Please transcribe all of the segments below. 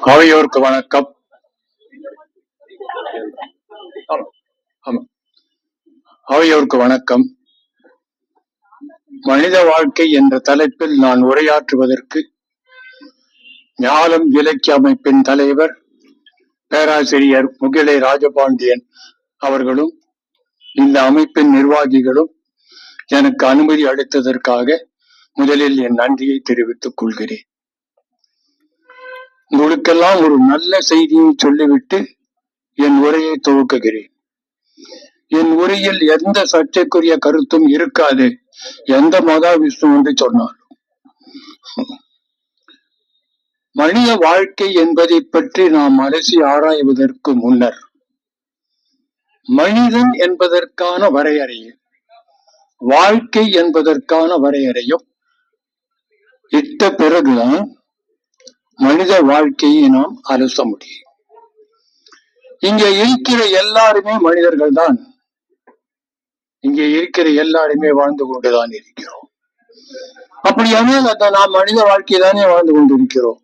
அவையோருக்கு வணக்கம். அவையோருக்கு வணக்கம். மனித வாழ்க்கை என்ற தலைப்பில் நான் உரையாற்றுவதற்கு ஞானம் இலக்கிய அமைப்பின் தலைவர் பேராசிரியர் முகிலை ராஜபாண்டியன் அவர்களும் இந்த அமைப்பின் நிர்வாகிகளும் எனக்கு அனுமதி அளித்ததற்காக முதலில் என் நன்றியை தெரிவித்துக் கொள்கிறேன். உங்களுக்கெல்லாம் ஒரு நல்ல செய்தியை சொல்லிவிட்டு என் உரையை துவக்குகிறேன். என் உரையில் எந்த சர்ச்சைக்குரிய கருத்தும் இருக்காது, எந்த மகாவிஷ்ணு என்று சொன்னாலும். மனித வாழ்க்கை என்பதை பற்றி நாம் அலசி ஆராய்வதற்கு முன்னர் மனிதன் என்பதற்கான வரையறையும் வாழ்க்கை என்பதற்கான வரையறையும் இட்ட பிறகுதான் மனித வாழ்க்கையை நாம் அலச முடியும். இங்கே இருக்கிற எல்லாருமே மனிதர்கள் தான். இங்கே இருக்கிற எல்லாருமே வாழ்ந்து கொண்டுதான் இருக்கிறோம். அப்படியானால் அந்த நாம் மனித வாழ்க்கை தானே வாழ்ந்து கொண்டிருக்கிறோம்.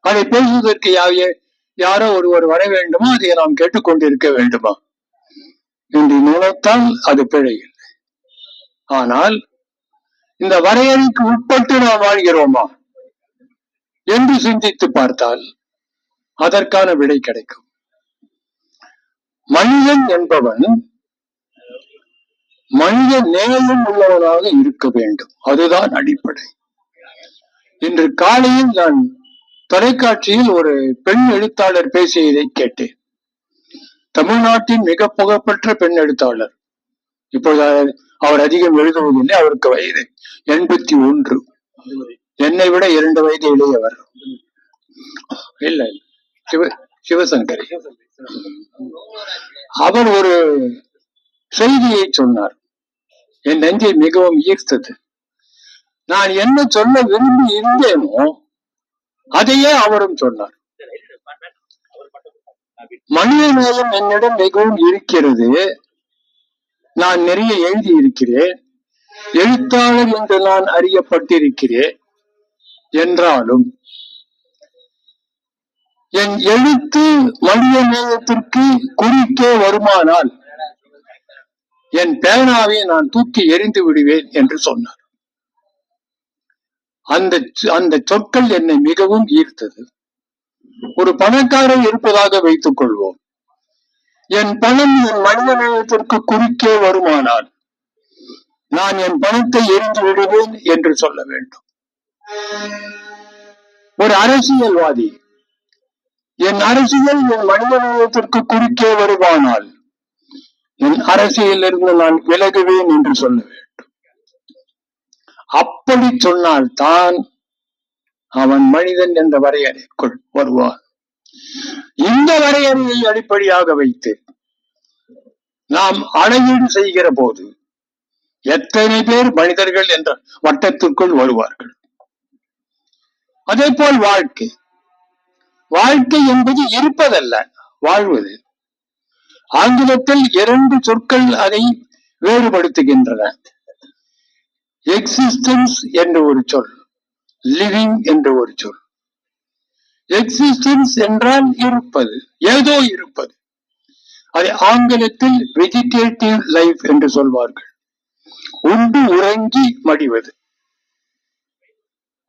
அதை பேசுவதற்கு யாரோ ஒருவர் வர வேண்டுமா, அதை நாம் கேட்டுக்கொண்டிருக்க வேண்டுமா என்று நினைத்தால் அது பிழை இல்லை. ஆனால் இந்த வரையறைக்கு உட்பட்டு நாம் வாழ்கிறோமா என்று சிந்தித்து பார்த்தால் அதற்கான விடை கிடைக்கும். மனிதன் என்பவன் மனித நேயம் உள்ளவனாக இருக்க வேண்டும். அதுதான் அடிப்படை. இன்று காலையில் நான் தொலைக்காட்சியில் ஒரு பெண் எழுத்தாளர் பேசியதை கேட்டேன். தமிழ்நாட்டின் மிக புகழ்பெற்ற பெண் எழுத்தாளர். இப்போது அவர் அதிகம் எழுதுவதில்லை. அவருக்கு வயது 81. என்னை விட 2 வயது இளையவர். இல்லை, சிவசங்கரி. அவர் ஒரு செய்தியை சொன்னார். என் நெஞ்சை மிகவும் ஈர்த்தது. நான் என்ன சொல்ல விரும்பி இருந்தேனோ அதையே அவரும் சொன்னார். மனித நேயம் என்னிடம் மிகவும் இருக்கிறது. நான் நிறைய எழுதி இருக்கிறேன். எழுத்தாளர் என்று நான் அறியப்பட்டிருக்கிறேன். என்றாலும் என் எழுத்து மனித நேயத்திற்கு குறுக்கே வருமானால் என் பேனாவை நான் தூக்கி எறிந்து விடுவேன் என்று சொன்னார். அந்த சொற்கள் என்னை மிகவும் ஈர்த்தது. ஒரு பணக்காரர் இருப்பதாக வைத்துக் கொள்வோம். என் பணம் என் மனித நேயத்திற்கு குறுக்கே வருமானால் நான் என் பணத்தை எரிந்து விடுவேன் என்று சொல்ல வேண்டும். ஒரு அரசியல்வாதி, என் அரசியல் என் மனித நேயத்திற்கு குறுக்கே வருமானால் என் அரசியலிருந்து நான் விலகுவேன் என்று சொல்ல வேண்டும். அப்படி சொன்னால் தான் அவன் மனிதன் என்ற வரையறைக்குள் வருவான். இந்த வரையறையை அடிப்படையாக வைத்து நாம் அளவீடு செய்கிற போது எத்தனை பேர் மனிதர்கள் என்ற வட்டத்திற்குள் வருவார்கள். அதே போல் வாழ்க்கை என்பது இருப்பதல்ல, வாழ்வது. ஆங்கிலத்தில் 2 சொற்கள் அதை வேறுபடுத்துகின்றன. எக்ஸிஸ்டன்ஸ் என்ற ஒரு சொல், லிவிங் என்ற ஒரு சொல். எக்ஸிஸ்டன்ஸ் என்றால் இருப்பது, ஏதோ இருப்பது. அதை ஆங்கிலத்தில் வெஜிடேட்டிவ் லைஃப் என்று சொல்வார்கள். உண்டு உறங்கி மடிவது,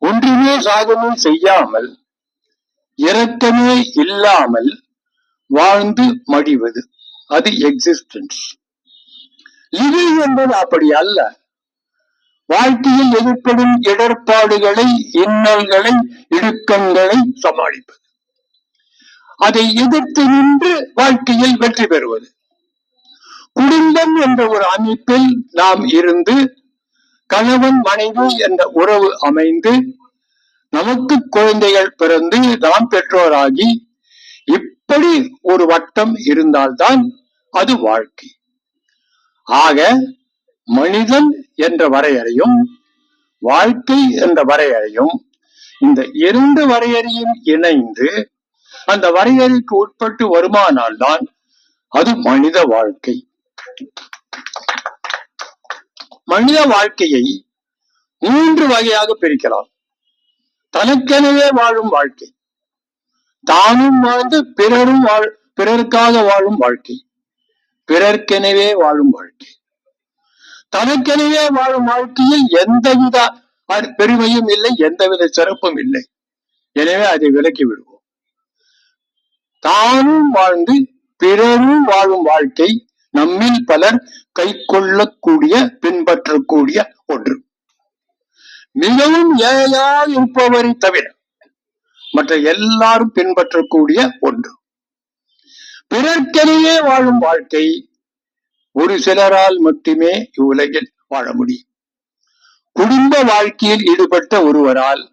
ஒன்றுமே சாதனை செய்யாமல் இரக்கமே இல்லாமல் வாழ்ந்து மடிவது, அது எக்ஸிஸ்டன்ஸ். லிவிங் என்பது அப்படி அல்ல. வாழ்க்கையில் எதிர்ப்படும் இடர்பாடுகளை, இன்னல்களை, இடுக்கங்களை சமாளிப்பது, அதை எதிர்த்து நின்று வாழ்க்கையில் வெற்றி பெறுவது. குடும்பம் என்ற ஒரு அமைப்பில் நாம் இருந்து கணவன் மனைவி என்ற உறவு அமைந்து நமக்கு குழந்தைகள் பிறந்து நாம் பெற்றோராகி இப்படி ஒரு வட்டம் இருந்தால்தான் அது வாழ்க்கை. ஆக மனிதன் என்ற வரையறையும் வாழ்க்கை என்ற வரையறையும், இந்த 2 வரையறையும் இணைந்து அந்த வரையறைக்கு உட்பட்டு வருமானால்தான் அது மனித வாழ்க்கை. மனித வாழ்க்கையை 3 வகையாக பிரிக்கலாம். தனக்கெனவே வாழும் வாழ்க்கை, தானும் வாழ்ந்து பிறருக்காக வாழும் வாழ்க்கை, பிறர்க்கெனவே வாழும் வாழ்க்கை. தனக்கெனவே வாழும் வாழ்க்கையில் எந்தவித பெருமையும் இல்லை, எந்தவித சிறப்பும் இல்லை. எனவே அதை விலக்கி விடுவோம். தானும் வாழ்ந்து பிறரும் வாழும் வாழ்க்கை நம்மில் பலர் கை கொள்ளக்கூடிய பின்பற்றக்கூடிய ஒன்று. மிகவும் ஏழையாக இருப்பவரை தவிர மற்ற எல்லாரும் பின்பற்றக்கூடிய ஒன்று. பிறர்க்கெனவே வாழும் வாழ்க்கை ஒரு சிலரால் மட்டுமே இவ்வுலகில் வாழ முடியும். குடும்ப வாழ்க்கையில் ஈடுபட்ட ஒருவரால்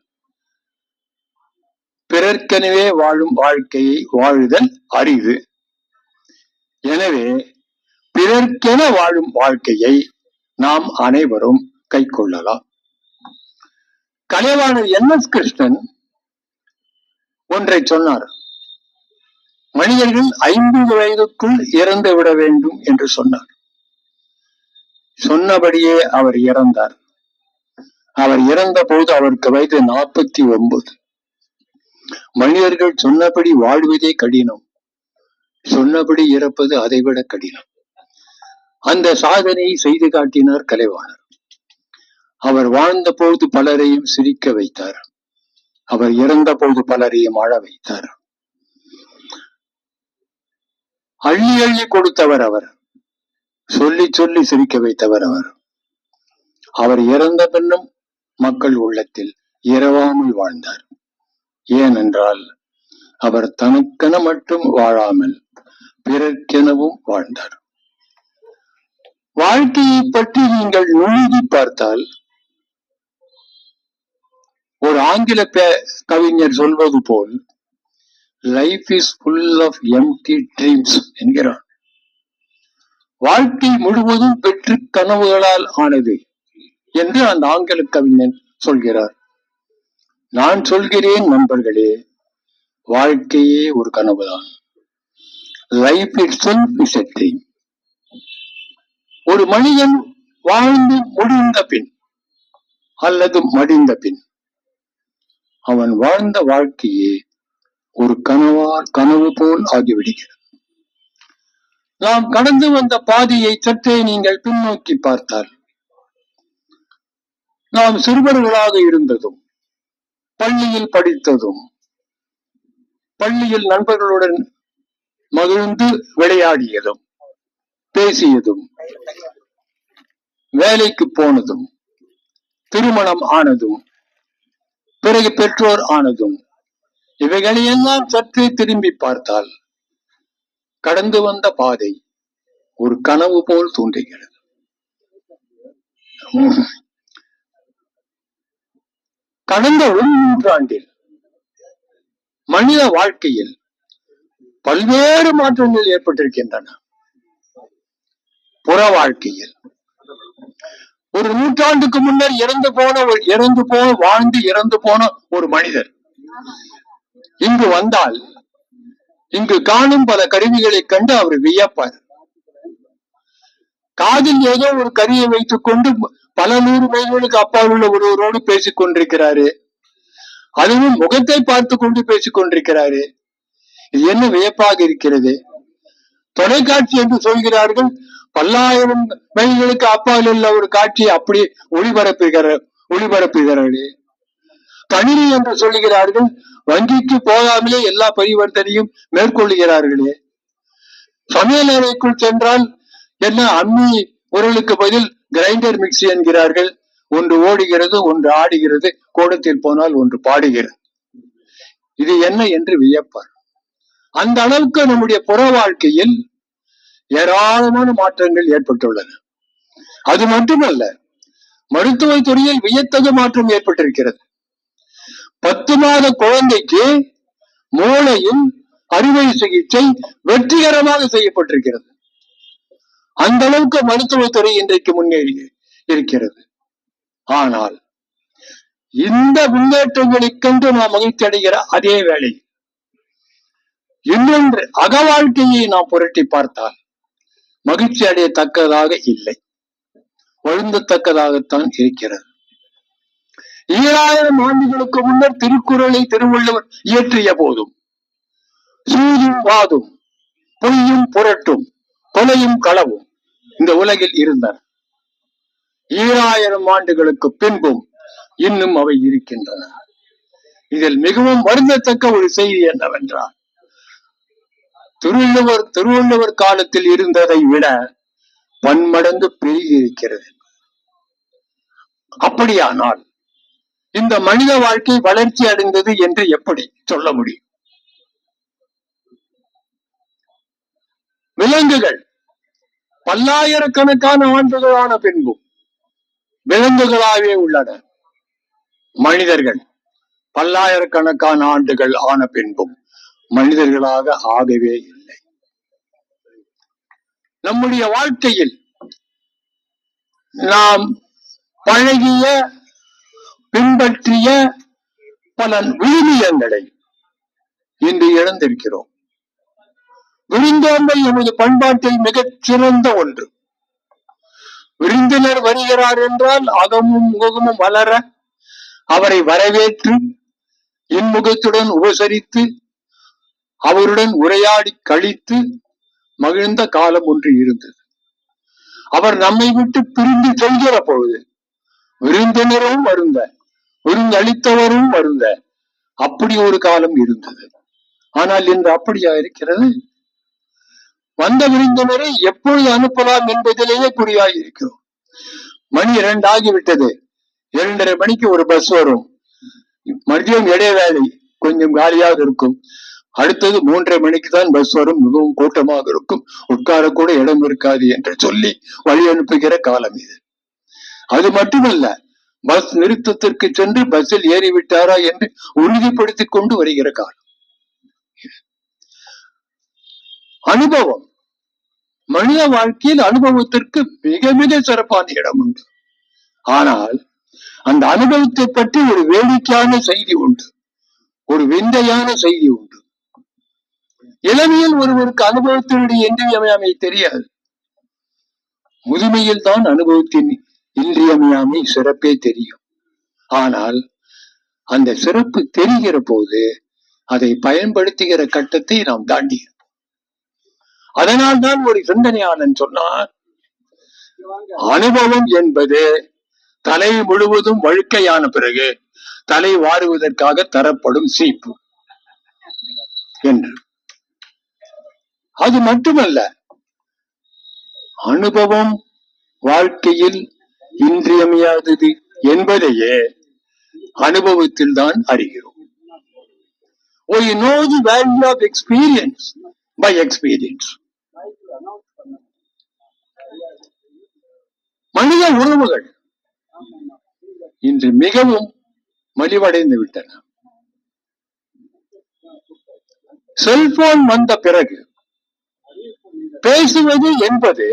பிறர்க்கெனவே வாழும் வாழ்க்கையை வாழுதல் அரிது. எனவே பிறர்க்கென வாழும் வாழ்க்கையை நாம் அனைவரும் கை கொள்ளலாம். கலைவாணர் NS கிருஷ்ணன் ஒன்றை சொன்னார். மனிதர்கள் 50 வயதுக்குள் இறந்து விட வேண்டும் என்று சொன்னார். சொன்னபடியே அவர் இறந்தார். அவர் இறந்த போது அவருக்கு வயது 49. மனிதர்கள் சொன்னபடி வாழ்வதே கடினம், சொன்னபடி இறப்பது அதைவிட கடினம். அந்த சாதனையை செய்து காட்டினார் கலைவாணர். அவர் வாழ்ந்த போது பலரையும் சிரிக்க வைத்தார், அவர் இறந்த போது பலரையும் ஆழ வைத்தார். அள்ளி அள்ளி கொடுத்தவர் அவர், சொல்லி சொல்லி சிரிக்க வைத்தவர் அவர். அவர் இறந்த பின்னும் மக்கள் உள்ளத்தில் இரவாமல் வாழ்ந்தார். ஏனென்றால் அவர் தனக்கென மட்டும் வாழாமல் பிறர்க்கெனவும் வாழ்ந்தார். வாழ்க்கையை பற்றி நீங்கள் நுணுகி பார்த்தால், ஒரு ஆங்கில கவிஞர் சொல்வது போல், life is full of empty dreams என்கிறார். வாழ்க்கை முழுவதும் வெற்று கனவுகளால் ஆனது என்று அந்த ஆங்கில கவிஞன் சொல்கிறார். நான் சொல்கிறேன் நண்பர்களே, வாழ்க்கையே ஒரு கனவுதான். Life itself is a dream. ஒரு மனிதன் வாழ்ந்து முடிந்த பின் அல்லது மடிந்த பின் அவன் வாழ்ந்த வாழ்க்கையே ஒரு கனவு போல் ஆகிவிடுகிறது. நாம் கடந்து வந்த பாதையை சற்றே நீங்கள் பின்னோக்கி பார்த்தால், நாம் சிறுவர்களாக இருந்ததும், பள்ளியில் படித்ததும், பள்ளியில் நண்பர்களுடன் மகிழ்ந்து விளையாடியதும், பேசியதும், வேலைக்கு போனதும், திருமணம் ஆனதும், பிறகு பெற்றோர் ஆனதும், இவைகளையெல்லாம் சற்றே திரும்பி பார்த்தால் கடந்து வந்த பாதை ஒரு கனவு போல் தோன்றுகிறது. கடந்த ஒரு நூற்றாண்டில் மனித வாழ்க்கையில் பல்வேறு மாற்றங்கள் ஏற்பட்டிருக்கின்றன. புற வாழ்க்கையில் ஒரு நூற்றாண்டுக்கு முன்னர் இறந்து போன ஒரு மனிதர் இங்கு வந்தால், இங்கு காணும் பல கருவிகளை கண்டு அவர் வியப்பார். காதில் ஏதோ ஒரு கருவியை வைத்துக் கொண்டு பல 100 மைல்களுக்கு அப்பால் உள்ள ஒருவரோடு பேசிக் கொண்டிருக்கிறாரு. அதுவும் முகத்தை பார்த்து கொண்டு பேசிக் கொண்டிருக்கிறாரு. இது என்ன வியப்பாக இருக்கிறது? தொலைக்காட்சி என்று சொல்கிறார்கள். பல்லாயிரம் மைல்களுக்கு அப்பால் உள்ள ஒரு காட்சியை அப்படி ஒளிபரப்புகிறார்களே. கணினி என்று சொல்லுகிறார்கள். வங்கிக்கு போகாமலே எல்லா பரிவர்த்தனையும் மேற்கொள்ளுகிறார்களே. சமையல் அறைக்குள் சென்றால் என்ன, அம்மி உரலுக்கு பதில் கிரைண்டர் மிக்சி என்கிறார்கள். ஒன்று ஓடுகிறது, ஒன்று ஆடுகிறது, கோடத்தில் போனால் ஒன்று பாடுகிறது. இது என்ன என்று வியப்பார். அந்த அளவுக்கு நம்முடைய புற வாழ்க்கையில் ஏராளமான மாற்றங்கள் ஏற்பட்டுள்ளன. அது மட்டுமல்ல, மருத்துவத்துறையில் வியத்தகு மாற்றம் ஏற்பட்டிருக்கிறது. 10 மாத குழந்தைக்கு மூளையின் அறுவை சிகிச்சை வெற்றிகரமாக செய்யப்பட்டிருக்கிறது. அந்த அளவுக்கு மருத்துவத்துறை இன்றைக்கு முன்னேறி இருக்கிறது. ஆனால் இந்த முன்னேற்றங்களைக் கண்டு நாம் மகிழ்ச்சி அடைகிற அதே வேளை, இன்னொன்று அக வாழ்க்கையை நாம் புரட்டி பார்த்தால் மகிழ்ச்சி அடையத்தக்கதாக இல்லை. வருந்தத்தக்கதாகத்தான் இருக்கிறது. 2000 ஆண்டுகளுக்கு முன்னர் திருக்குறளை திருவள்ளுவர் இயற்றிய போதும் சூதும் வாதும் பொய்யும் புரட்டும் கொலையும் களவும் இந்த உலகில் இருந்தன. 2000 ஆண்டுகளுக்கு பின்பும் இன்னும் அவை இருக்கின்றன. இதில் மிகவும் வருந்தத்தக்க ஒரு செய்தி என்னவென்றால், திருவள்ளுவர் காலத்தில் இருந்ததை விட பன்மடங்கு பெருகி இருக்கிறது. அப்படியானால் இந்த மனித வாழ்க்கை வளர்ச்சி அடைந்தது என்று எப்படி சொல்ல முடியும்? விலங்குகள் பல்லாயிரக்கணக்கான ஆண்டுகளான பின்பும் விலங்குகளாகவே உள்ளன. மனிதர்கள் பல்லாயிரக்கணக்கான ஆண்டுகள் ஆன பின்பும் மனிதர்களாக ஆகவே இல்லை. நம்முடைய வாழ்க்கையில் நாம் பழகிய பின்பற்றிய பல விழுமியங்களை இன்று இழந்திருக்கிறோம். விருந்தோம்பல் எமது பண்பாட்டில் மிகச் சிறந்த ஒன்று. விருந்தினர் வருகிறார் என்றால் அகமும் முகமும் வளர அவரை வரவேற்று இன்முகத்துடன் உபசரித்து அவருடன் உரையாடி கழித்து மகிழ்ந்த காலம் ஒன்று இருந்தது. அவர் நம்மை விட்டு பிரிந்து செல்கிற பொழுது விருந்தினரும் வருந்த, விருந்தளித்தவரும் வருந்த, அப்படி ஒரு காலம் இருந்தது. ஆனால் இன்று அப்படியா இருக்கிறது? வந்த விருந்தினரை எப்பொழுது அனுப்பலாம் என்பதிலேயே குறியாகி இருக்கிறோம். மணி 2 ஆகிவிட்டது. 2:30 மணிக்கு ஒரு பஸ் வரும். மதியம் இடைவேளை கொஞ்சம் காலியாக இருக்கும். அடுத்தது 3:30 மணிக்கு தான் பஸ் வரும். மிகவும் கூட்டமாக இருக்கும். உட்காரக்கூட இடம் இருக்காது என்று சொல்லி வழி அனுப்புகிற காலம் இது. அது மட்டுமல்ல, பஸ் நிறுத்தத்திற்கு சென்று பஸ்ஸில் ஏறிவிட்டாரா என்று உறுதிப்படுத்திக் கொண்டு வருகிற காலம். அனுபவம், மனித வாழ்க்கையில் அனுபவத்திற்கு மிக மிக சிறப்பான இடம் உண்டு. ஆனால் அந்த அனுபவத்தை பற்றி ஒரு வேடிக்கையான செய்தி உண்டு, ஒரு விந்தையான செய்தி உண்டு. இளமையில் ஒருவருக்கு அனுபவத்தினுடைய இன்றியமையாமை தெரியாது. முதுமையில் தான் அனுபவத்தின் இன்றியமையாமை சிறப்பே தெரியும். ஆனால் அந்த சிறப்பு தெரிகிற போது அதை பயன்படுத்துகிற கட்டத்தை நாம் தாண்டி. அதனால் தான் ஒரு சிந்தனையாளன் சொன்னார், அனுபவம் என்பது தலை முழுவதும் வழுக்கையான பிறகு தலை வாருவதற்காக தரப்படும் சீப்பு என்று. அது மட்டுமல்ல, அனுபவம் வாழ்க்கையில் இன்றியமையாதது என்பதையே அனுபவத்தில் தான் அறிகிறோம். We know the value of experience by experience. மனித உறவுகள் இன்று மிகவும் மலிவடைந்து விட்டன. செல்போன் வந்த பிறகு பேசுவது என்பது,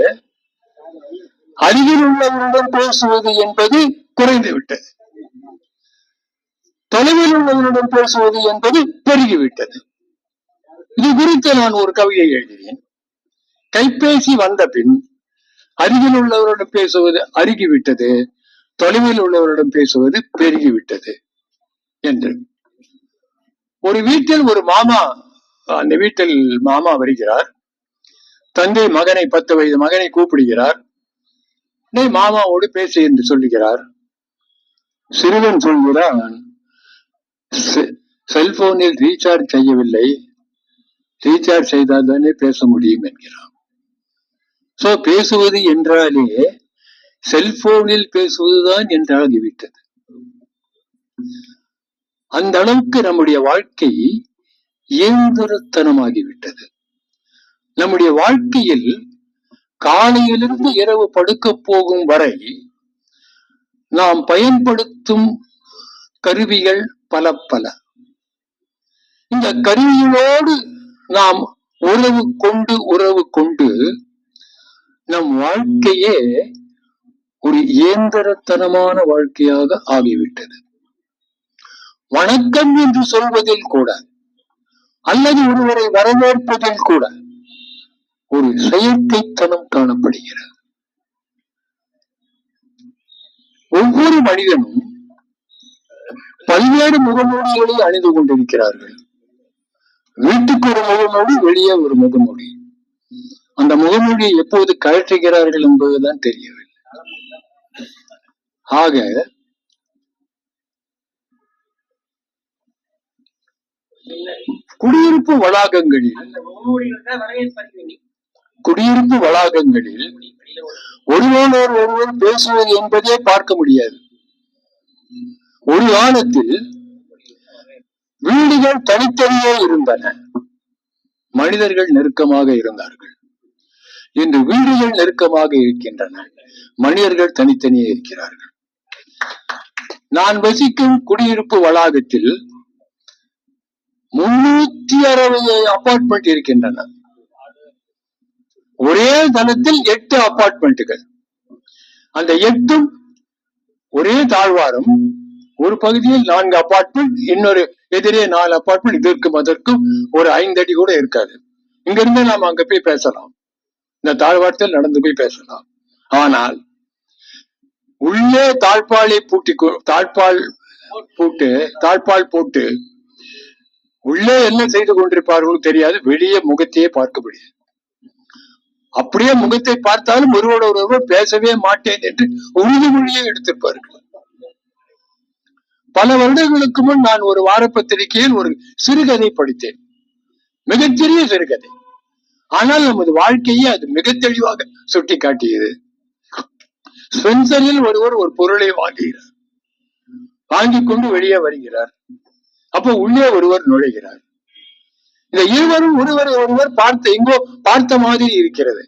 அருகில் உள்ளவருடன் பேசுவது என்பது குறைந்து விட்டது. தொலைவில் உள்ளவருடன் பேசுவது என்பது பெருகிவிட்டது. இது குறித்து நான் ஒரு கவிதை எழுதினேன். கைபேசி வந்த பின் அருகில் உள்ளவருடன் பேசுவது அருகிவிட்டது, தொலைவில் உள்ளவருடன் பேசுவது பெருகிவிட்டது என்று. ஒரு வீட்டில் ஒரு மாமா, அந்த வீட்டில் மாமா வருகிறார். தந்தை மகனை, 10 வயது மகனை கூப்பிடுகிறார். மாமாவோடு பேசு என்று சொல்லுகிறார். சிறுவன் சொல்கிறான், செல்போனில் ரீசார்ஜ் செய்யவில்லை, ரீசார்ஜ் செய்தால் தானே பேச முடியும் என்கிறான். சோ பேசுவது என்றாலே செல்போனில் பேசுவதுதான் என்றாகிவிட்டது. அந்த அளவுக்கு நம்முடைய வாழ்க்கை இயந்திரத்தனமாகிவிட்டது. நம்முடைய வாழ்க்கையில் காலையிலிருந்து இரவு படுக்க போகும் வரை நாம் பயன்படுத்தும் கருவிகள் பல பல. இந்த கருவிகளோடு நாம் உறவு கொண்டு நம் வாழ்க்கையே ஒரு இயந்திரத்தனமான வாழ்க்கையாக ஆகிவிட்டது. வணக்கம் என்று சொல்வதில் கூட, அல்லது ஒருவரை வரவேற்பதில் கூட ஒரு செயற்கைத்தனம் காணப்படுகிறது. ஒவ்வொரு மனிதனும் பல்வேறு முகமூடிகளை அணிந்து கொண்டிருக்கிறார்கள். வீட்டுக்கு ஒரு முகமூடி, வெளியே ஒரு முகமூடி. அந்த முகமூடியை எப்போது கழற்றுகிறார்கள் என்பதுதான் தெரியவில்லை. ஆக குடியிருப்பு வளாகங்களில் ஒருவர் பேசுவது என்பதே பார்க்க முடியாது. ஒரு காலத்தில் வீடுகள் தனித்தனியே இருந்தன, மனிதர்கள் நெருக்கமாக இருந்தார்கள். இன்று வீடுகள் நெருக்கமாக இருக்கின்றன, மனிதர்கள் தனித்தனியே இருக்கிறார்கள். நான் வசிக்கும் குடியிருப்பு வளாகத்தில் 360 அபார்ட்மெண்ட் இருக்கின்றன. ஒரே தளத்தில் 8 அபார்ட்மெண்ட்டுகள். அந்த 8 ஒரே தாழ்வாரம். ஒரு பகுதியில் 4 அபார்ட்மெண்ட், இன்னொரு எதிரே 4 அபார்ட்மெண்ட். இதற்கும் அதற்கும் ஒரு 5 அடி கூட இருக்காது. இங்க இருந்து நாம் அங்க போய் பேசலாம், இந்த தாழ்வாரத்தில் நடந்து போய் பேசலாம். ஆனால் உள்ளே தாழ்பால் போட்டு உள்ளே என்ன செய்து கொண்டிருப்பார்களோ தெரியாது, வெளியே முகத்தையே பார்க்க முடியாது. அப்படியே முகத்தை பார்த்தாலும் ஒருவர் பேசவே மாட்டேன் என்று உறுதிமொழியை எடுத்திருப்பார்கள். பல வருடங்களுக்கு முன் நான் ஒரு வார பத்திரிகையில் ஒரு சிறுகதை படித்தேன், மிகச்சிறிய சிறுகதை. ஆனால் நமது வாழ்க்கையை அது மிக தெளிவாக சுட்டி காட்டியது. ஸ்பென்சரில் ஒருவர் ஒரு பொருளை வாங்குகிறார், வாங்கிக் கொண்டு வெளியே வருகிறார். அப்போ உள்ளே ஒருவர் நுழைகிறார். இந்த இருவரும் ஒருவர் எங்கோ பார்த்த மாதிரி இருக்கிறது,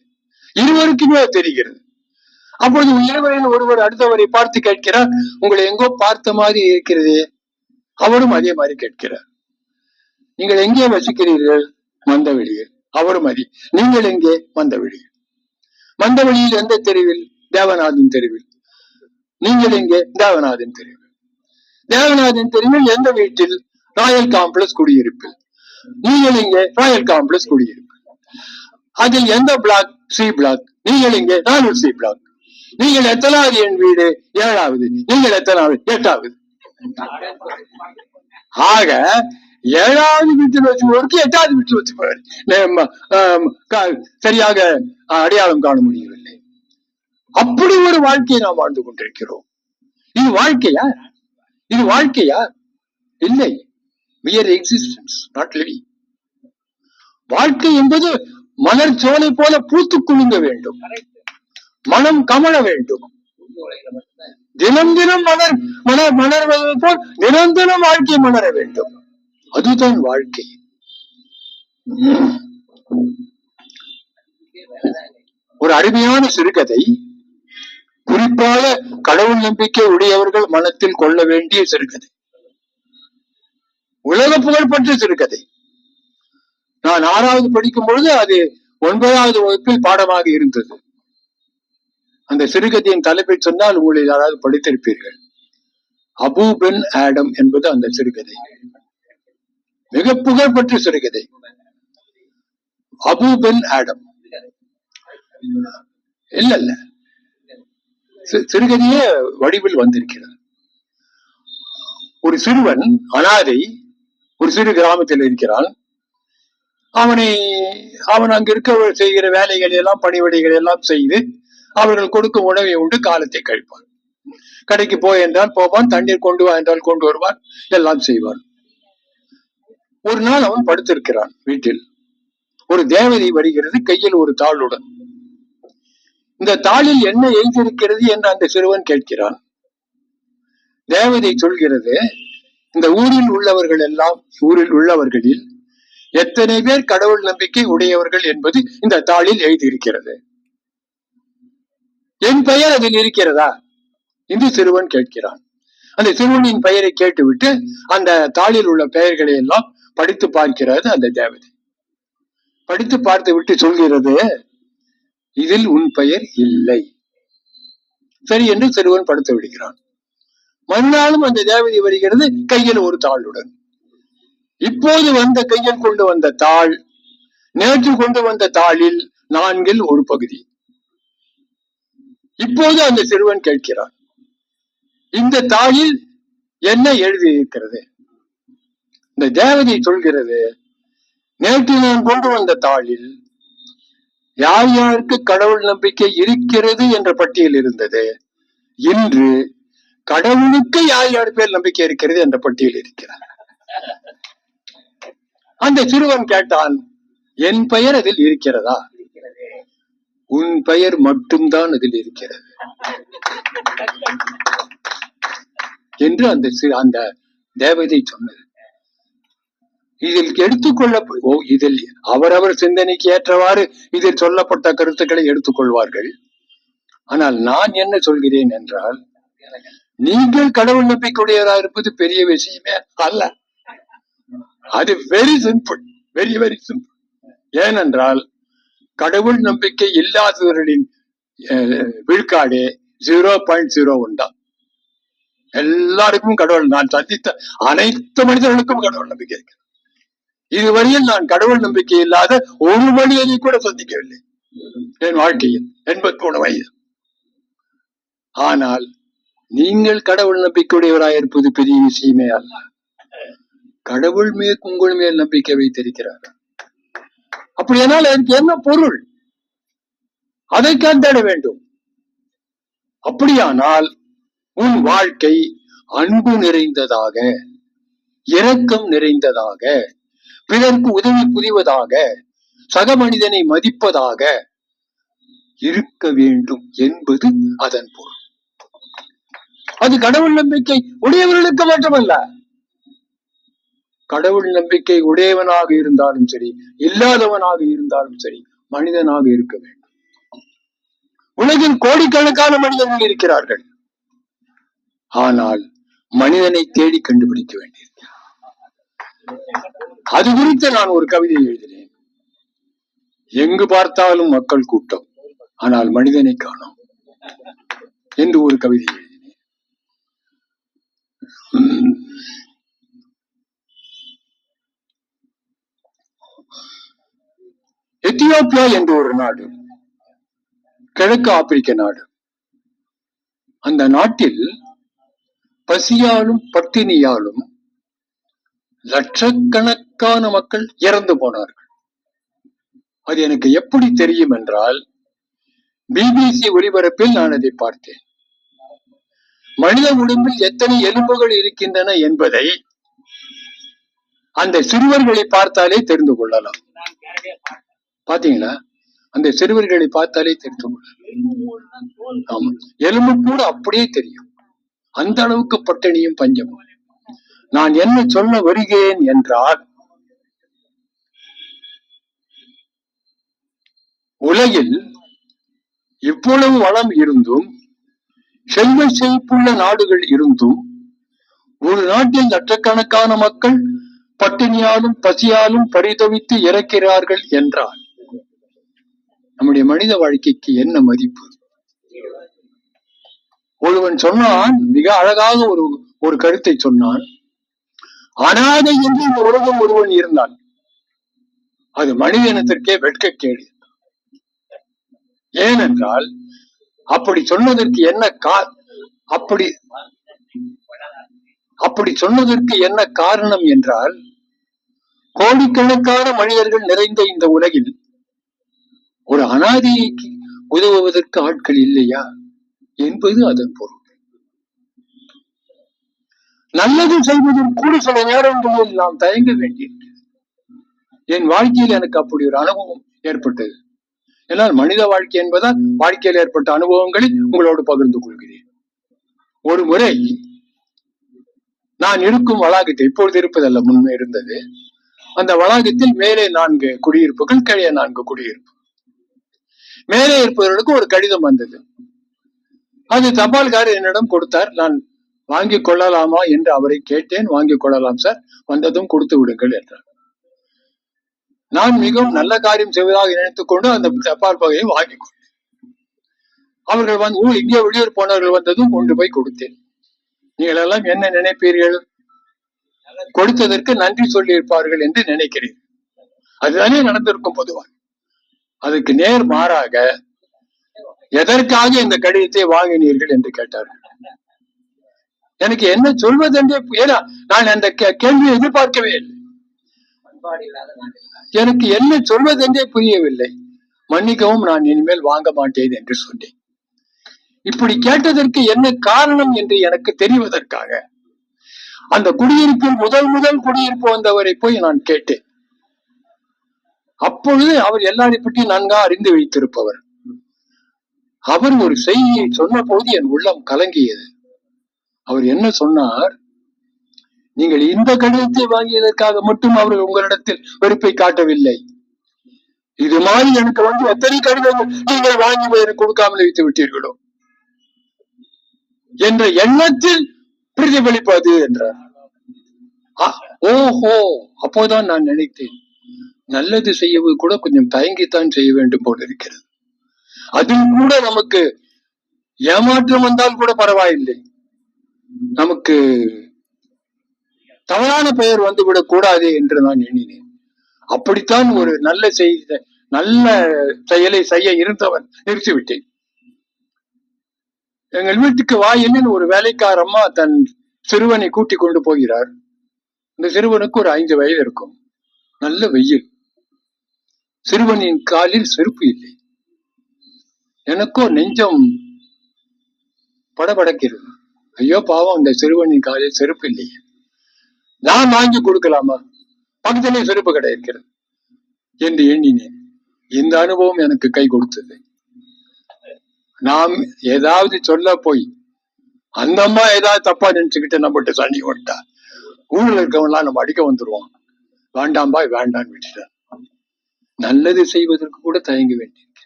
இருவருக்குமே தெரிகிறது. அப்பொழுது இருவரில் ஒருவர் அடுத்தவரை பார்த்து கேட்கிறார், உங்களை எங்கோ பார்த்த மாதிரி இருக்கிறது. அவரும் அதே மாதிரி கேட்கிறார், நீங்கள் எங்கே வசிக்கிறீர்கள்? மந்தவெளியில். அவரும் அதே. நீங்கள் எங்கே? மந்தவெளியில். மந்தவெளியில் எந்த தெருவில்? தேவநாதன் தெருவில். நீங்கள் எங்கே? தேவநாதன் தெருவில். தேவநாதன் தெருவில் எந்த வீட்டில்? ராயல் காம்ப்ளெக்ஸ் குடியிருப்பில். நீங்கள் எங்கே? ராயல் காம்ப்ளெக்ஸ் குடியிருப்பில். அதில் எந்த பிளாக்? C block. நீங்கள் எங்கே? 4 சி பிளாக். நீங்கள் எத்தனாவது என் வீடு? 7வது. நீங்கள் எத்தனாவது? 8வது. ஆக 7வது வீட்டில் வச்சுப்பவருக்கு 8வது வீட்டில் வச்சுப்பவர் சரியாக அடையாளம் காண முடியவில்லை. அப்படி ஒரு வாழ்க்கையை நாம் வாழ்ந்து கொண்டிருக்கிறோம். இது வாழ்க்கையா? இது வாழ்க்கையா? இல்லை. mere existence, not living. வாழ்க்கை என்பது மலர் சோலை போல பூத்து குலுங்க வேண்டும், மனம் கமழ வேண்டும். தினம் தினம் மலர்வது போல் தினம் தினம் வாழ்க்கை மலர வேண்டும். அதுதான் வாழ்க்கை. ஒரு அருமையான சிறுகதை, குறிப்பாக கடவுள் நம்பிக்கை உடையவர்கள் மனத்தில் கொள்ள வேண்டிய சிறுகதை, உலக புகழ்பெற்ற சிறுகதை. நான் 6வது படிக்கும் பொழுது அது 9வது வகுப்பில் பாடமாக இருந்தது. அந்த சிறுகதையின் தலைப்பை சொன்னால் உங்களை யாராவது படித்திருப்பீர்கள். அபு பென் ஆடம் என்பது அந்த சிறுகதை. மிக புகழ்பெற்ற சிறுகதை. Abou Ben Adhem. இல்ல சிறுகதையே வடிவில் வந்திருக்கிறது. ஒரு சிறுவன் அனாதை, ஒரு சிறு கிராமத்தில் இருக்கிறான். அவன் அங்க இருக்க செய்கிற வேலைகள் எல்லாம், பணிவிடைகள் எல்லாம் செய்து அவர்கள் கொடுக்கும் உணவை உண்டு காலத்தை கழிப்பான். கடைக்கு போய் என்றால் போவான், தண்ணீர் கொண்டு வா என்றால் கொண்டு வருவான், எல்லாம் செய்வான். ஒரு நாள் அவன் படுத்திருக்கிறான் வீட்டில். ஒரு தேவதை வருகிறது, கையில் ஒரு தாளுடன். இந்த தாளில் என்ன எழுதியிருக்கிறது என்று அந்த சிறுவன் கேட்கிறான். தேவதை சொல்கிறது, இந்த ஊரில் உள்ளவர்களில் எத்தனை பேர் கடவுள் நம்பிக்கை உடையவர்கள் என்பது இந்த தாளில் எழுதியிருக்கிறது. என் பெயர் அதில் இருக்கிறதா என்று சிறுவன் கேட்கிறான். அந்த சிறுவனின் பெயரை கேட்டுவிட்டு அந்த தாளில் உள்ள பெயர்களை எல்லாம் படித்து பார்க்கிறது அந்த தேவதை. படித்து பார்த்து விட்டு சொல்கிறது, இதில் உன் பெயர் இல்லை. சரி என்று சிறுவன் படுத்து விடுகிறான். மறுநாளும் அந்த தேவதை வருகிறது, கையில் ஒரு தாளுடன். இப்போது கையில் கொண்டு வந்த தாள் நேற்று கொண்டு வந்த தாளில் 4ல் ஒரு பகுதி. இப்போது அந்த சிறுவன் கேட்கிறான், இந்த தாளில் என்ன எழுதியிருக்கிறது? இந்த தேவதை சொல்கிறது, நேற்று நான் கொண்டு வந்த தாளில் யார் யாருக்கு கடவுள் நம்பிக்கை இருக்கிறது என்ற பட்டியல் இருந்தது. இன்று கடவுளுக்கு யார் யார் பேர் நம்பிக்கை இருக்கிறது என்ற பட்டியல் இருக்கிறார். அந்த சிறுவன் கேட்டான், என் பெயர் அதில் இருக்கிறதா? உன் பெயர் மட்டும்தான் அதில் இருக்கிறது என்று அந்த தேவதை சொன்னது. இதில் எடுத்துக்கொள்ள இதில் அவரவர் சிந்தனைக்கு ஏற்றவாறு இதில் சொல்லப்பட்ட கருத்துக்களை எடுத்துக்கொள்வார்கள். ஆனால் நான் என்ன சொல்கிறேன் என்றால், நீங்கள் கடவுள் நம்பிக்கையுடையவராக இருப்பது பெரிய விஷயமே அல்ல. அது very simple, very very simple. ஏனென்றால் கடவுள் நம்பிக்கை இல்லாதவர்களின் விழுக்காடு 0.01 தான். எல்லாருக்கும் கடவுள், நான் சந்தித்த அனைத்து மனிதர்களுக்கும் கடவுள் நம்பிக்கை இருக்கு. இதுவரையில் நான் கடவுள் நம்பிக்கை இல்லாத ஒரு மனிதனை கூட சந்திக்கவில்லை என் வாழ்க்கையில், 83 வயது. ஆனால் நீங்கள் கடவுள் நம்பிக்கையுடையவராக இருப்பது பெரிய விஷயமே அல்ல. கடவுள் மேல் உங்கள் மேல் நம்பிக்கை வைத்திருக்கிறார். அப்படியானால் எனக்கு என்ன பொருள்? அதை கண்டட வேண்டும். அப்படியானால் உன் வாழ்க்கை அன்பு நிறைந்ததாக, இரக்கம் நிறைந்ததாக, பிறருக்கு உதவி புரிவதாக, சக மனிதனை மதிப்பதாக இருக்க வேண்டும் என்பது அதன் பொருள். அது கடவுள் நம்பிக்கை உடையவர்களுக்கு மட்டுமல்ல, கடவுள் நம்பிக்கை உடையவனாக இருந்தாலும் சரி, இல்லாதவனாக இருந்தாலும் சரி, மனிதனாக இருக்க வேண்டும். உலகில் கோடிக்கணக்கான மனிதர்கள் இருக்கிறார்கள். ஆனால் மனிதனை தேடி கண்டுபிடிக்க வேண்டியிருக்கிறார். அது குறித்து நான் ஒரு கவிதை எழுதினேன். எங்கு பார்த்தாலும் மக்கள் கூட்டம், ஆனால் மனிதனை காணோம் என்று ஒரு கவிதை எழுதினேன். எத்தியோப்பியா என்ற ஒரு நாடு, கிழக்கு ஆப்பிரிக்க நாடு. அந்த நாட்டில் பசியாலும் பட்டினியாலும் லட்சக்கணக்கான மக்கள் இறந்து போனார்கள். அது எனக்கு எப்படி தெரியும் என்றால், பிபிசி ஒலிபரப்பில் நான் அதை பார்த்தேன். மனித உடம்பில் எத்தனை எலும்புகள் இருக்கின்றன என்பதை அந்த சிறுவர்களை பார்த்தாலே தெரிந்து கொள்ளலாம். பாத்தீங்களா? அந்த சிறுவர்களை பார்த்தாலே தெரிந்து கொள்ளலாம். ஆமா, எலும்பு கூட அப்படியே தெரியும். அந்த அளவுக்கு பட்டினியும் பஞ்சமும். நான் என்ன சொல்ல வருகிறேன் என்றால், உலகில் இவ்வளவு வளம் இருந்தும், செல்வ செழிப்புள்ள நாடுகள் இருந்தும், ஒரு நாட்டில் லட்சக்கணக்கான மக்கள் பட்டினியாலும் பசியாலும் பரிதவித்து இறக்கிறார்கள் என்றால் நம்முடைய மனித வாழ்க்கைக்கு என்ன மதிப்பு? ஒருவன் சொன்னான், மிக அழகாக ஒரு கருத்தை சொன்னான். அனாதை என்று இந்த உலகம் ஒருவன் இருந்தான், அது மனித இனத்திற்கே வெட்கக்கேடு. ஏனென்றால் அப்படி சொன்னதற்கு என்ன காரணம் என்றால், கோடிக்கணக்கான மனிதர்கள் நிறைந்த இந்த உலகில் ஒரு அனாதைக்கு உதவுவதற்கு ஆட்கள் இல்லையா என்பது அதன் பொருள். நல்லது செய்வதில் கூட சில நேரங்களில் நாம் தயங்க வேண்டியிருக்கிறது. என் வாழ்க்கையில் எனக்கு அப்படி ஒரு அனுபவம் ஏற்பட்டது. என்னால் மனித வாழ்க்கை என்பதால் வாழ்க்கையில் ஏற்பட்ட அனுபவங்களை உங்களோடு பகிர்ந்து கொள்கிறேன். ஒரு முறை நான் இருக்கும் வளாகத்தில், இப்பொழுது இருப்பதல்ல, முன்பே இருந்தது, அந்த வளாகத்தில் மேலே 4 குடியிருப்புகள், கீழே 4 குடியிருப்பு. மேலே இருப்பவர்களுக்கு ஒரு கடிதம் வந்தது. அது தபால்காரர் என்னிடம் கொடுத்தார். நான் வாங்கிக் கொள்ளலாமா என்று அவரை கேட்டேன். வாங்கிக் கொள்ளலாம் சார், வந்ததும் கொடுத்து விடுங்கள் என்றார். நான் மிகவும் நல்ல காரியம் செய்வதாக நினைத்துக் கொண்டு அந்த தபால் பகையை வாங்கிக் கொண்டேன். அவர்கள் இங்கே வெளியூர் போனவர்கள் வந்ததும் கொண்டு போய் கொடுத்தேன். நீங்கள் எல்லாம் என்ன நினைப்பீர்கள்? கொடுத்ததற்கு நன்றி சொல்லி இருப்பார்கள் என்று நினைக்கிறேன். அதுதானே நடந்திருக்கும் பொதுவாக. அதுக்கு நேர் மாறாக, எதற்காக இந்த கடிதத்தை வாங்கினீர்கள் என்று கேட்டார்கள். எனக்கு என்ன சொல்வதென்றே, ஏன்னா நான் அந்த கேள்வியை எதிர்பார்க்கவே இல்லை. எனக்கு என்ன சொல்வதென்றே புரியவில்லை. மன்னிக்கவும், நான் இனிமேல் வாங்க மாட்டேன் என்று சொன்னேன். இப்படி கேட்டதற்கு என்ன காரணம் என்று எனக்கு தெரிவதற்காக அந்த குடியிருப்பில் முதல் குடியிருப்பு வந்தவரை போய் நான் கேட்டேன். அப்பொழுது அவர் எல்லாரை பற்றி நன்கா அறிந்து வைத்திருப்பவர். அவர் ஒரு செய்தியை சொன்ன போது என் உள்ளம் கலங்கியது. அவர் என்ன சொன்னார்? நீங்கள் இந்த கடிதத்தை வாங்கியதற்காக மட்டும் அவர்கள் உங்களிடத்தில் வெறுப்பை காட்டவில்லை. இது மாதிரி எனக்கு எத்தனை கடிதங்கள் நீங்கள் வாங்கி கொடுக்காமல் வைத்து விட்டீர்களோ என்ற எண்ணத்தில் பிரதிபலிப்பது என்றார். ஓஹோ, அப்போதான் நான் நினைத்தேன், நல்லது செய்யவது கூட கொஞ்சம் தயங்கித்தான் செய்ய வேண்டும் போல இருக்கிறது. அதில் கூட நமக்கு ஏமாற்றம் வந்தால் கூட பரவாயில்லை, நமக்கு தவறான பெயர் வந்துவிடக் கூடாது என்று நான் எண்ணினேன். அப்படித்தான் ஒரு நல்ல செயலை செய்ய இருந்தவன் நிறுத்திவிட்டேன். எங்கள் வீட்டுக்கு வாயிலில் ஒரு வேலைக்காரம்மா தன் சிறுவனை கூட்டி கொண்டு போகிறார். இந்த சிறுவனுக்கு ஒரு 5 வயது இருக்கும். நல்ல வெயில். சிறுவனின் காலில் செருப்பு இல்லை. எனக்கோ நெஞ்சம் படபடக்கிறது. ஐயோ பாவம், அந்த சிறுவனின் காலில் செருப்பு இல்லையே, நான் வாங்கி கொடுக்கலாமா, பக்கத்திலே செருப்பு கடை இருக்கிறது என்று எண்ணினேன். இந்த அனுபவம் எனக்கு கை கொடுத்தது. நாம் ஏதாவது சொல்ல போய் அந்த அம்மா ஏதாவது தப்பா நினைச்சுக்கிட்டு நம்மகிட்ட சண்டை ஓட்டா ஊரில் இருக்கவன்லாம் நம்ம அடிக்க வந்துருவோம். வேண்டாம் பாய், வேண்டான்னு விட்டுட்டார். நல்லது செய்வதற்கு கூட தயங்க வேண்டியிருக்க.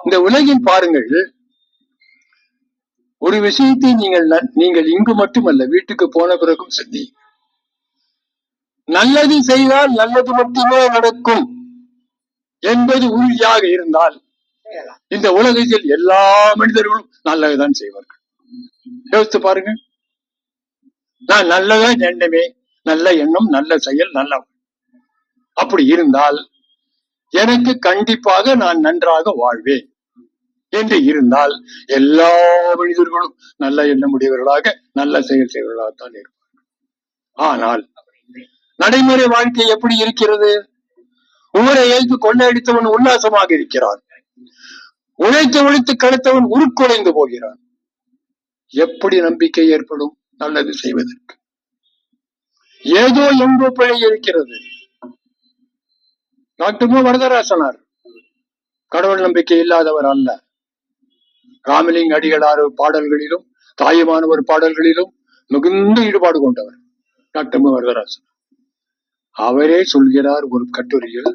இந்த உலகில் பாருங்கள், ஒரு விஷயத்தை நீங்கள் இங்கு மட்டுமல்ல, வீட்டுக்கு போன பிறகும் சரி, நல்லது செய்தால் நல்லது மட்டுமே நடக்கும் என்பது உறுதியாக இருந்தால் இந்த உலகத்தில் எல்லா மனிதர்களும் நல்லதுதான் செய்வார்கள். யோசித்து பாருங்க. நான் நல்லதான் எண்ணமே, நல்ல எண்ணம், நல்ல செயல், நல்ல அப்படி இருந்தால் எனக்கு கண்டிப்பாக நான் நன்றாக வாழ்வேன் என்று இருந்தால் எல்லா மனிதர்களும் நல்ல எண்ணமுடையவர்களாக நல்ல செயல் செய்வர்களாகத்தான் இருப்பார்கள். ஆனால் நடைமுறை வாழ்க்கை எப்படி இருக்கிறது? ஊரை ஏற்று கொள்ளையடித்தவன் உல்லாசமாக இருக்கிறான், உழைத்து கழுத்தவன் உருக்குலைந்து போகிறான். எப்படி நம்பிக்கை ஏற்படும் நல்லது செய்வதற்கு? ஏதோ எங்கோ பிழை இருக்கிறது. டாக்டர் வரதராசனார் கடவுள் நம்பிக்கை இல்லாதவர் அல்ல. ராமலிங்க அடிகளார் பாடல்களிலும் தாயுமானவர் பாடல்களிலும் மிகுந்த ஈடுபாடு கொண்டவர் டாக்டர் வரதராசன். அவரே சொல்கிறார் ஒரு கட்டுரையில்,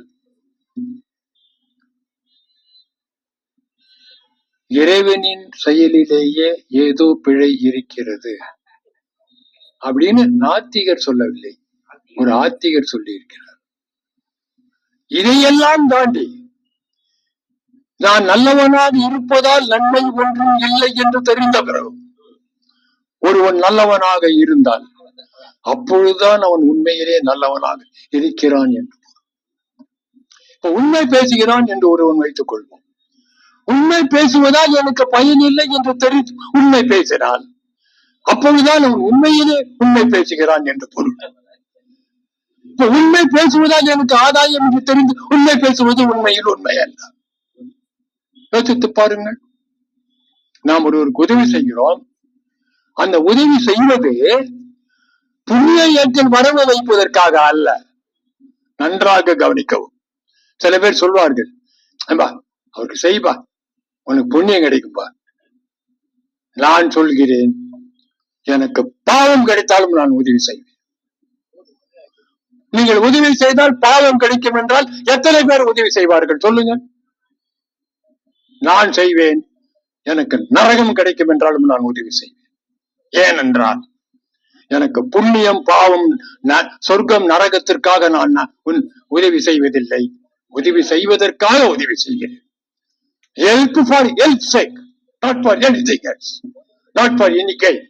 இறைவனின் செயலிலேயே ஏதோ பிழை இருக்கிறது அப்படின்னு நாத்திகர் சொல்லவில்லை, ஒரு ஆத்திகர் சொல்லி இருக்கிறார். இதையெல்லாம் தாண்டி நான் நல்லவனாக இருப்பதால் நன்மை ஒன்றும் இல்லை என்று தெரிந்த பிறகு ஒருவன் நல்லவனாக இருந்தால் அப்பொழுதுதான் அவன் உண்மையிலே நல்லவனாக இருக்கிறான் என்று. உண்மை பேசுகிறான் என்று ஒருவன் வைத்துக் கொள்வோம். உண்மை பேசுவதால் எனக்கு பயன் இல்லை என்று தெரிந்து உண்மை பேசினான், அப்பொழுதுதான் அவன் உண்மையிலே உண்மை பேசுகிறான் என்று பொருள். இப்ப உண்மை பேசுவதால் எனக்கு ஆதாயம் என்று தெரிந்து உண்மை பேசுவது உண்மையில் உண்மை அல்ல. யோசித்து பாருங்கள். நாம் ஒருவருக்கு உதவி செய்கிறோம், அந்த உதவி செய்வது புண்ணிய ஏற்றில் வரவு வைப்பதற்காக அல்ல. நன்றாக கவனிக்கவும். சில பேர் சொல்வார்கள், அவருக்கு செய்பா, உனக்கு புண்ணியம் கிடைக்கும்பா. நான் சொல்கிறேன், எனக்கு பாவம் கிடைத்தாலும் நான் உதவி செய்வேன். நீங்கள் உதவி செய்தால் பாவம் கிடைக்கும் என்றால் எத்தனை பேர் உதவி செய்வார்கள் சொல்லுங்க? நான் செய்வேன். எனக்கு நரகம் கிடைக்கும் என்றாலும் நான் உதவி செய்வேன். ஏனென்றால் எனக்கு புண்ணியம் பாவம் சொர்க்கம் நரகத்திற்காக நான் உதவி செய்வதில்லை, உதவி செய்வதற்காக உதவி செய்கிறேன். Help for help's sake, not for anything else, not for any gain,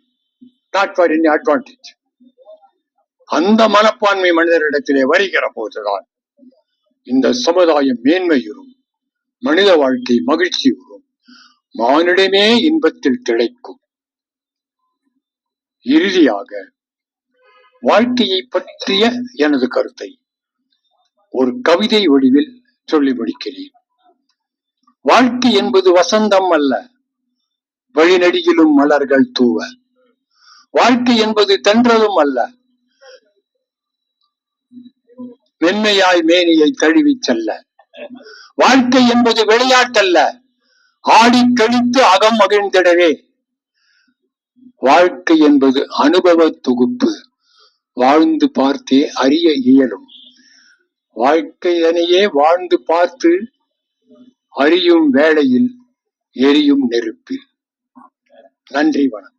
not for any advantage. அந்த மனப்பான்மை மனிதரிடத்திலே வருகிற போதுதான் இந்த சமுதாயம் மேன்மையுறும், மனித வாழ்க்கை மகிழ்ச்சி உறும், மானிடமே இன்பத்தில் திளைக்கும். இறுதியாக வாழ்க்கையை பற்றிய எனது கருத்தை ஒரு கவிதை வடிவில் சொல்லி முடிக்கிறேன். வாழ்க்கை என்பது வசந்தம் அல்ல, வழிநெடுகிலும் மலர்கள் தூவ. வாழ்க்கை என்பது தென்றலும் அல்ல, மென்மையாய் மேனியை தழுவி செல்ல. வாழ்க்கை என்பது விளையாட்டல்ல, ஆடி கழித்து அகம் மகிழ்ந்திடவே. வாழ்க்கை என்பது அனுபவ தொகுப்பு, வாழ்ந்து பார்த்தே அறிய இயலும். வாழ்க்கையனையே வாழ்ந்து பார்த்து அறியும் வேளையில் எரியும் நெருப்பில். நன்றி, வணக்கம்.